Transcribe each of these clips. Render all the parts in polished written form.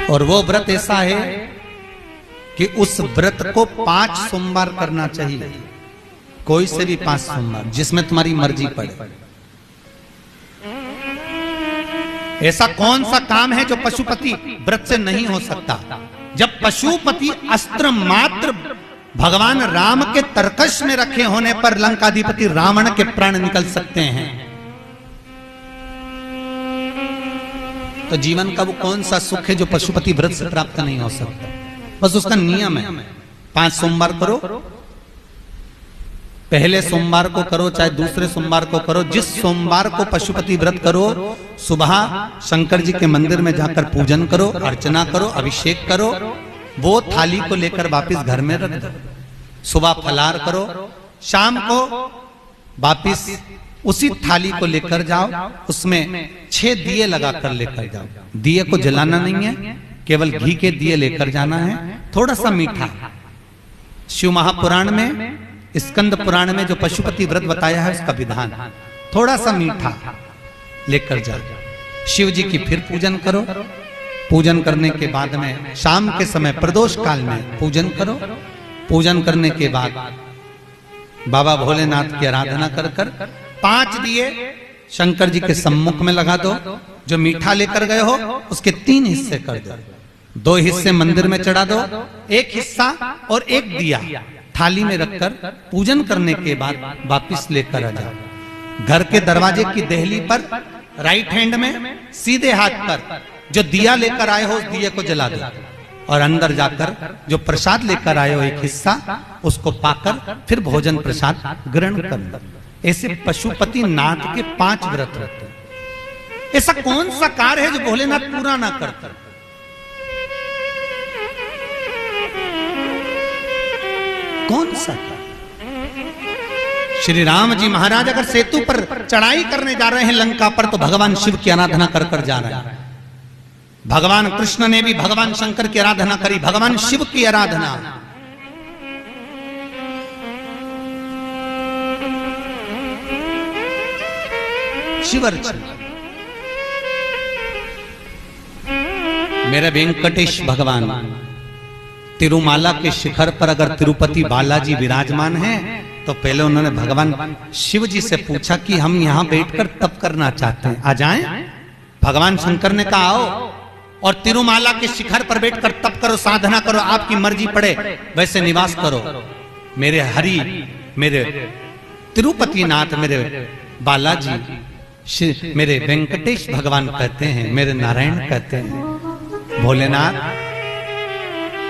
और वो व्रत ऐसा है कि उस व्रत को 5 सोमवार करना चाहिए, कोई से भी 5 सोमवार, जिसमें तुम्हारी मर्जी पड़े। ऐसा कौन सा काम है जो पशुपति व्रत से नहीं हो सकता? जब पशुपति अस्त्र मात्र भगवान राम के तरकश में रखे होने पर लंकाधिपति रावण के प्राण निकल सकते हैं, तो जीवन का वो कौन सा सुख है जो पशुपति व्रत से प्राप्त नहीं हो सकता? बस उसका नियम है, 5 सोमवार करो, पहले सोमवार को करो चाहे दूसरे सोमवार को करो। जिस सोमवार को पशुपति व्रत करो, सुबह शंकर जी के मंदिर में जाकर पूजन करो, अर्चना करो, अभिषेक करो, वो थाली को लेकर वापिस घर में रख दो। सुबह फलाहार करो, शाम को वापिस उसी थाली को लेकर जाओ, उसमें 6 दिए लगाकर लेकर जाओ। दिए को जलाना नहीं है, केवल घी के दिए लेकर जाना है, थोड़ा सा मीठा। शिव महापुराण में, स्कंद पुराण में जो पशुपति व्रत बताया है उसका विधान, थोड़ा सा मीठा लेकर जाओ। शिव जी की फिर पूजन करो, पूजन करने के बाद में शाम के समय प्रदोष काल में पूजन करो। पूजन करने के बाद बाबा भोलेनाथ की आराधना कर कर 5 दिए शंकर जी के सम्मुख में लगा दो। जो मीठा लेकर गए हो उसके 3 हिस्से कर दो, 2 हिस्से मंदिर में चढ़ा दो, 1 हिस्सा और 1 दिया थाली में रखकर पूजन करने के बाद वापिस लेकर आ जाओ। घर के दरवाजे की देहली पर राइट हैंड में सीधे हाथ पर जो दिया लेकर आए हो उस दिए को जला दो, और अंदर जाकर जो प्रसाद लेकर आए हो 1 हिस्सा उसको पाकर फिर भोजन प्रसाद ग्रहण कर लो। ऐसे पशुपति नाथ के 5 व्रत रहते हैं। ऐसा कौन सा कार्य है जो भोलेनाथ पूरा ना करता? कौन सा? श्री राम जी महाराज अगर सेतु पर चढ़ाई करने जा रहे हैं लंका पर, तो भगवान शिव की आराधना कर कर जा रहे हैं। भगवान कृष्ण ने भी भगवान शंकर की आराधना करी, भगवान शिव की आराधना। शिवर्चन मेरे वेंकटेश भगवान तिरुमाला के शिखर पर अगर तिरुपति बालाजी विराजमान हैं, तो पहले उन्होंने भगवान शिव जी से पूछा कि हम यहां बैठकर तप करना चाहते हैं, आ जाएं? भगवान शंकर ने कहा आओ, और तिरुमाला के शिखर पर बैठकर तप करो, साधना करो, आपकी मर्जी पड़े वैसे निवास करो। मेरे हरि, मेरे तिरुपति नाथ, मेरे बालाजी, मेरे वेंकटेश भगवान कहते हैं, मेरे नारायण कहते हैं, भोलेनाथ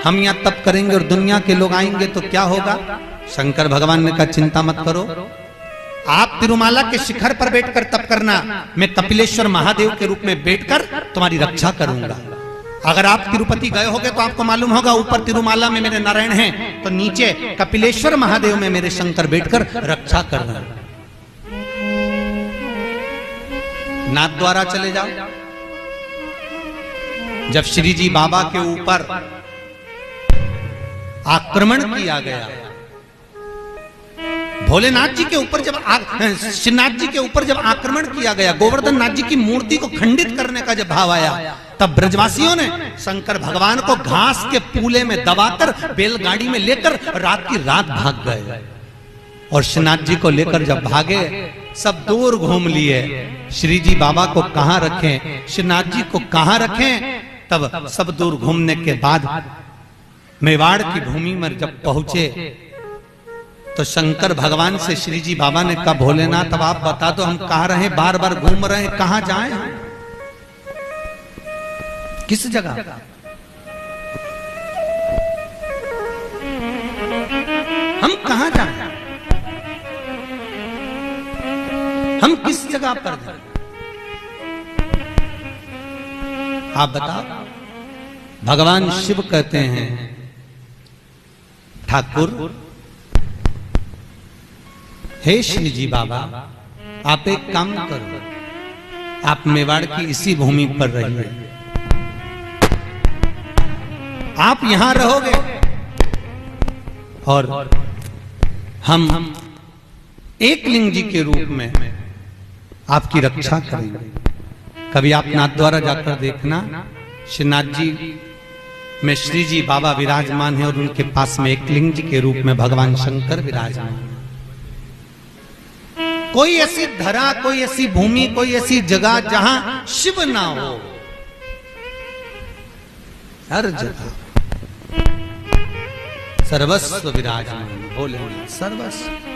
हम यहां तप करेंगे और दुनिया के लोग आएंगे तो क्या होगा? शंकर भगवान ने कहा चिंता मत करो, आप तिरुमाला के शिखर पर बैठकर तप करना, मैं कपिलेश्वर महादेव के रूप में बैठकर तुम्हारी रक्षा करूंगा। अगर आप तिरुपति गए होगे तो आपको मालूम होगा, ऊपर तिरुमाला में मेरे नारायण हैं, तो नीचे कपिलेश्वर महादेव में मेरे शंकर बैठकर रक्षा कर रहे हैं। नाथ द्वारा चले जाओ। जब श्री जी बाबा के ऊपर आक्रमण किया गया, भोलेनाथ जी के ऊपर जब श्रीनाथ जी के ऊपर जब आक्रमण किया गया, गोवर्धन नाथ जी की मूर्ति को खंडित करने का जब भाव आया, तब ब्रजवासियों ने शंकर भगवान को घास के पूले में दबाकर बैलगाड़ी में लेकर रात की रात भाग गए। और श्रीनाथ जी को लेकर जब भागे, सब दूर घूम लिए, श्री जी बाबा को कहां रखें, श्रीनाथ जी को कहां रखें। तब सब दूर घूमने के बाद मेवाड़ की भूमि में जब पहुंचे, तो शंकर भगवान से श्री जी बाबा ने कहा भोलेनाथ अब आप बता दो हम कहां रहे, बार बार घूम रहे हैं, कहां जाएं, किस जगह? हम कहां जाएं, हम किस जगह पर जाएं? आप बताओ। भगवान शिव कहते हैं ठाकुर, हे श्री जी बाबा आप एक काम करो, आप मेवाड़ की इसी भूमि पर रहिए, आप यहां रहोगे और हम एकलिंग जी के रूप में आपकी रक्षा करेंगे। कभी आप नाथ द्वारा जाकर देखना, श्रीनाथ जी में श्री जी बाबा विराजमान है और उनके पास में एक लिंग के रूप में भगवान शंकर विराजमान है। कोई ऐसी धरा, कोई ऐसी भूमि, कोई ऐसी जगह जहां शिव ना हो, हर जगह सर्वस्व विराजमान, बोले सर्वस्व।